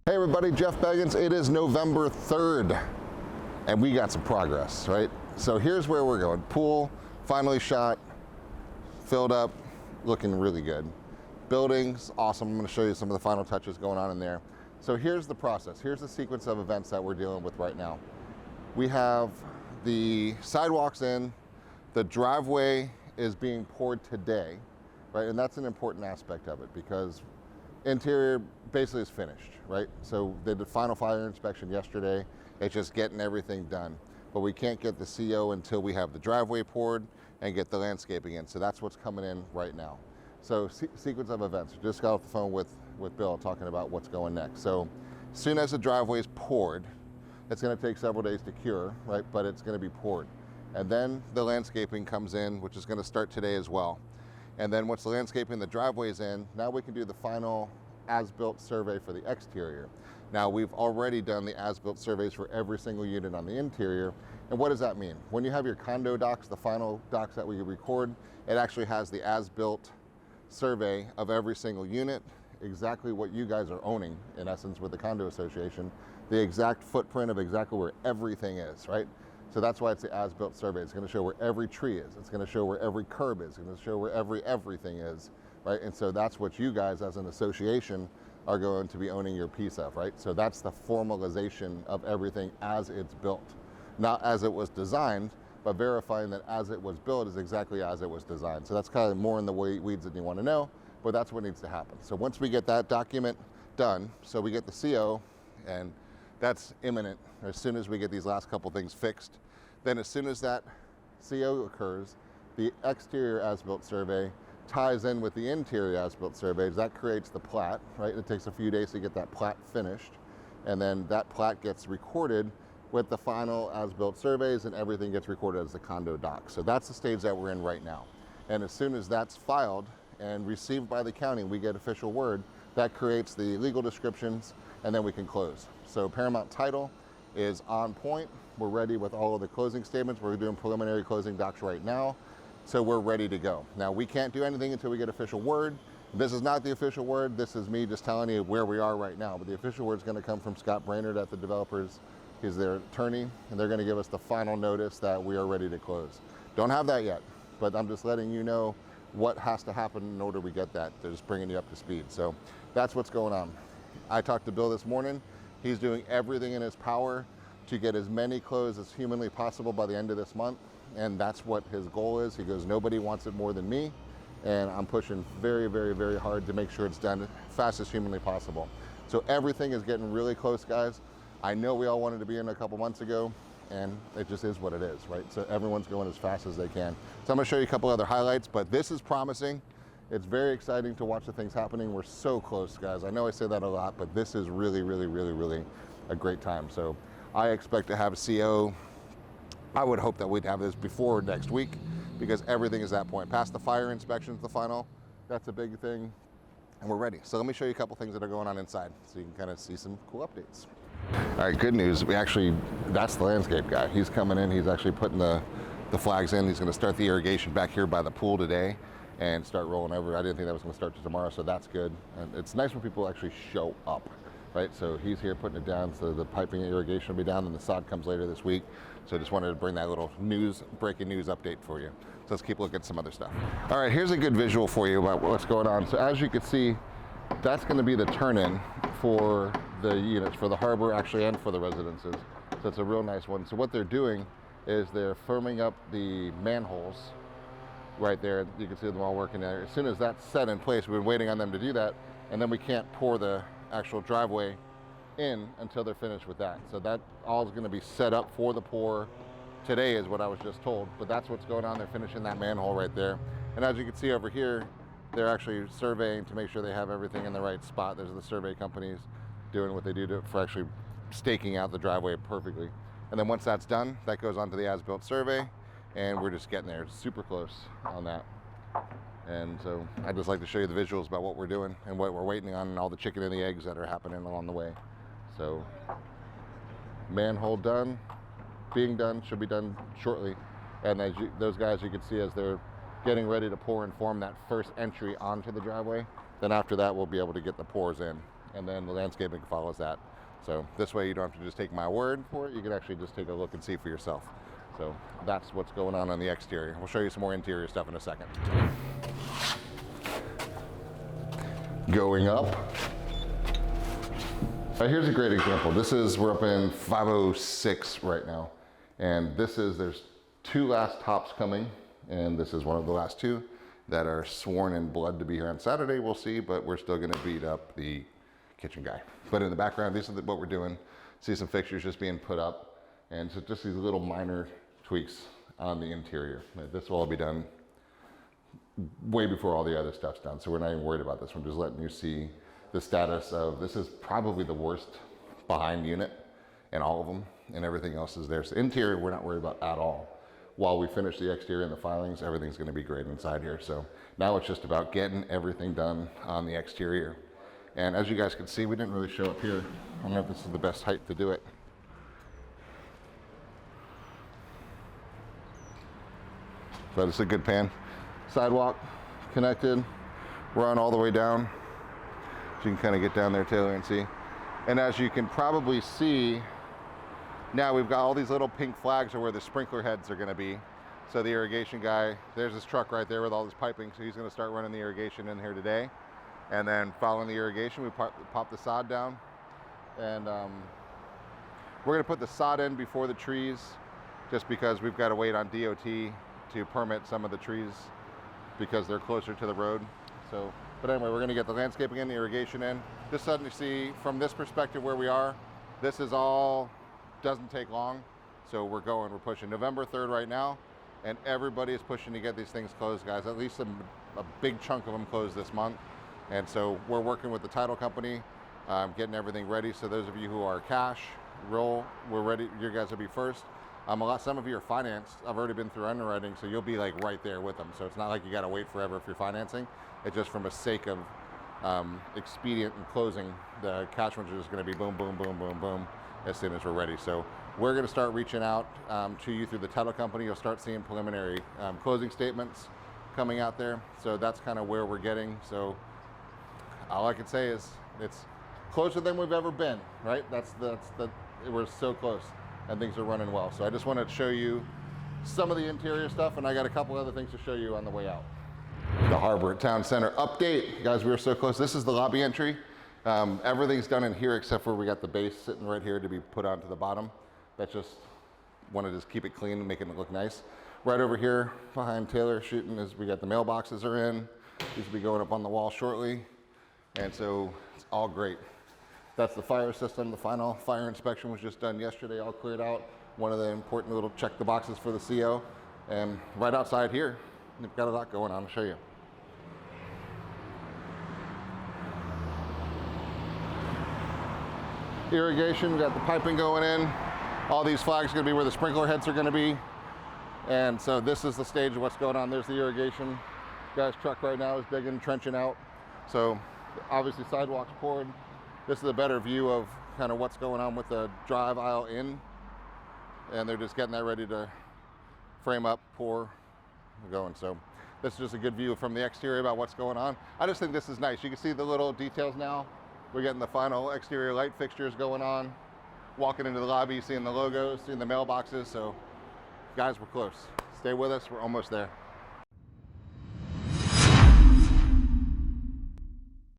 Hey everybody, Jeff Beggins. It is November 3rd and we got some progress, right? So here's where we're going. Pool finally shot, filled up, looking really good. Buildings, awesome. I'm going to show you some of the final touches going on in there. So here's the process. Here's the sequence of events that we're dealing with right now. We have the sidewalks in, the driveway is being poured today, right? And that's an important aspect of it because interior basically is finished, right? So they did the final fire inspection yesterday. It's just getting everything done. But we can't get the CO until we have the driveway poured and get the landscaping in. So that's what's coming in right now. So sequence of events. We just got off the phone with Bill talking about what's going next. So as soon as the driveway is poured, it's going to take several days to cure, right? But it's going to be poured. And then the landscaping comes in, which is going to start today as well. And then once the landscaping, the driveway is in, now we can do the final as-built survey for the exterior. Now we've already done the as-built surveys for every single unit on the interior. And what does that mean? When you have your condo docs, the final docs that we record, it actually has the as-built survey of every single unit, exactly what you guys are owning, in essence, with the condo association, the exact footprint of exactly where everything is, right? So that's why it's the as-built survey. It's going to show where every tree is. It's going to show where every curb is. It's going to show where everything is, right? And so that's what you guys as an association are going to be owning your piece of, right? So that's the formalization of everything as it's built. Not as it was designed, but verifying that as it was built is exactly as it was designed. So that's kind of more in the weeds than you want to know, but that's what needs to happen. So once we get that document done, so we get the CO, and that's imminent as soon as we get these last couple things fixed. Then as soon as that CO occurs, the exterior as-built survey ties in with the interior as-built surveys. That creates the plat, right? It takes a few days to get that plat finished. And then that plat gets recorded with the final as-built surveys, and everything gets recorded as the condo doc. So that's the stage that we're in right now. And as soon as that's filed and received by the county, we get official word, that creates the legal descriptions, and then we can close. So Paramount Title is on point. We're ready with all of the closing statements. We're doing preliminary closing docs right now. So we're ready to go. Now we can't do anything until we get official word. This is not the official word. This is me just telling you where we are right now. But the official word is going to come from Scott Brainerd at the developers. He's their attorney, and they're going to give us the final notice that we are ready to close. Don't have that yet, but I'm just letting you know what has to happen in order we get that. They're just bringing you up to speed. So that's what's going on. I talked to Bill this morning. He's doing everything in his power to get as many closed as humanly possible by the end of this month. And that's what his goal is. He goes, nobody wants it more than me. And I'm pushing very, very, very hard to make sure it's done as fast as humanly possible. So everything is getting really close, guys. I know we all wanted to be in a couple months ago, and it just is what it is, right? So everyone's going as fast as they can. So I'm gonna show you a couple other highlights, but this is promising. It's very exciting to watch the things happening. We're so close, guys. I know I say that a lot, but this is really, really, really, really a great time. So I expect to have a CO. I would hope that we'd have this before next week because everything is that point. Past the fire inspections, the final, that's a big thing, and we're ready. So let me show you a couple things that are going on inside so you can kind of see some cool updates. All right, good news. That's the landscape guy. He's coming in, he's actually putting the flags in. He's gonna start the irrigation back here by the pool today and start rolling over. I didn't think that was gonna start till tomorrow, so that's good. And it's nice when people actually show up, right? So he's here putting it down, so the piping and irrigation will be down, and the sod comes later this week. So I just wanted to bring that little breaking news update for you. So let's keep looking at some other stuff. All right, here's a good visual for you about what's going on. So as you can see, that's gonna be the turn-in for the units, for the harbor actually, and for the residences. So it's a real nice one. So what they're doing is they're firming up the manholes right there. You can see them all working there. As soon as that's set in place, we've been waiting on them to do that, and then we can't pour the actual driveway in until they're finished with that. So that all is going to be set up for the pour today is what I was just told, but that's what's going on. They're finishing that manhole right there. And as you can see over here, they're actually surveying to make sure they have everything in the right spot. There's the survey companies doing what they do for actually staking out the driveway perfectly. And then once that's done, that goes on to the as-built survey, and we're just getting there super close on that. And so I'd just like to show you the visuals about what we're doing and what we're waiting on and all the chicken and the eggs that are happening along the way. So manhole done, being done, should be done shortly. And as those guys you can see as they're getting ready to pour and form that first entry onto the driveway, then after that we'll be able to get the pours in and then the landscaping follows that. So this way you don't have to just take my word for it, you can actually just take a look and see for yourself. So that's what's going on the exterior. We'll show you some more interior stuff in a second. Going up. Here's a great example. We're up in 506 right now. And there's 2 last tops coming, and this is one of the last 2 that are sworn in blood to be here on Saturday. We'll see, but we're still gonna beat up the kitchen guy. But in the background, these are what we're doing. See some fixtures just being put up, and so just these little minor tweaks on the interior. This will all be done way before all the other stuff's done, so we're not even worried about this. We're just letting you see the status of, this is probably the worst behind unit in all of them, and everything else is there. So interior, we're not worried about at all. While we finish the exterior and the filings, everything's gonna be great inside here. So now it's just about getting everything done on the exterior. And as you guys can see, we didn't really show up here. I don't know if this is the best height to do it. But it's a good pan. Sidewalk connected, run all the way down. So you can kind of get down there, Taylor, and see. And as you can probably see, now we've got all these little pink flags are where the sprinkler heads are gonna be. So the irrigation guy, there's this truck right there with all this piping, so he's gonna start running the irrigation in here today. And then following the irrigation, we pop the sod down. And we're gonna put the sod in before the trees, just because we've gotta wait on DOT to permit some of the trees because they're closer to the road. So, but anyway, we're gonna get the landscaping in, the irrigation in. Just so you see from this perspective where we are, this is all, doesn't take long. So we're pushing November 3rd right now, and everybody is pushing to get these things closed, guys. At least a big chunk of them closed this month. And so we're working with the title company, getting everything ready. So those of you who are cash, roll, we're ready. You guys will be first. Some of you are financed. I've already been through underwriting, so you'll be like right there with them. So it's not like you got to wait forever if you're financing. It's just from a sake of expedient and closing. The cash ones are just going to be boom, boom, boom, boom, boom as soon as we're ready. So we're going to start reaching out to you through the title company. You'll start seeing preliminary closing statements coming out there. So that's kind of where we're getting. So all I can say is it's closer than we've ever been, right? We're so close and things are running well. So I just wanted to show you some of the interior stuff, and I got a couple other things to show you on the way out. The Harbor Town Center update. Guys, we were so close. This is the lobby entry. Everything's done in here except for we got the base sitting right here to be put onto the bottom. That's just, wanted to just keep it clean and make it look nice. Right over here behind Taylor shooting is we got the mailboxes are in. These will be going up on the wall shortly. And so it's all great. That's the fire system. The final fire inspection was just done yesterday, all cleared out. One of the important little check the boxes for the CO. And right outside here, they've got a lot going on. I'll show you. Irrigation, we got the piping going in. All these flags are gonna be where the sprinkler heads are gonna be. And so this is the stage of what's going on. There's the irrigation. Guy's truck right now is digging, trenching out. So obviously sidewalks poured. This is a better view of kind of what's going on with the drive aisle in. And they're just getting that ready to frame up, pour, going. So this is just a good view from the exterior about what's going on. I just think this is nice. You can see the little details now. We're getting the final exterior light fixtures going on. Walking into the lobby, seeing the logos, seeing the mailboxes. So guys, we're close. Stay with us, we're almost there.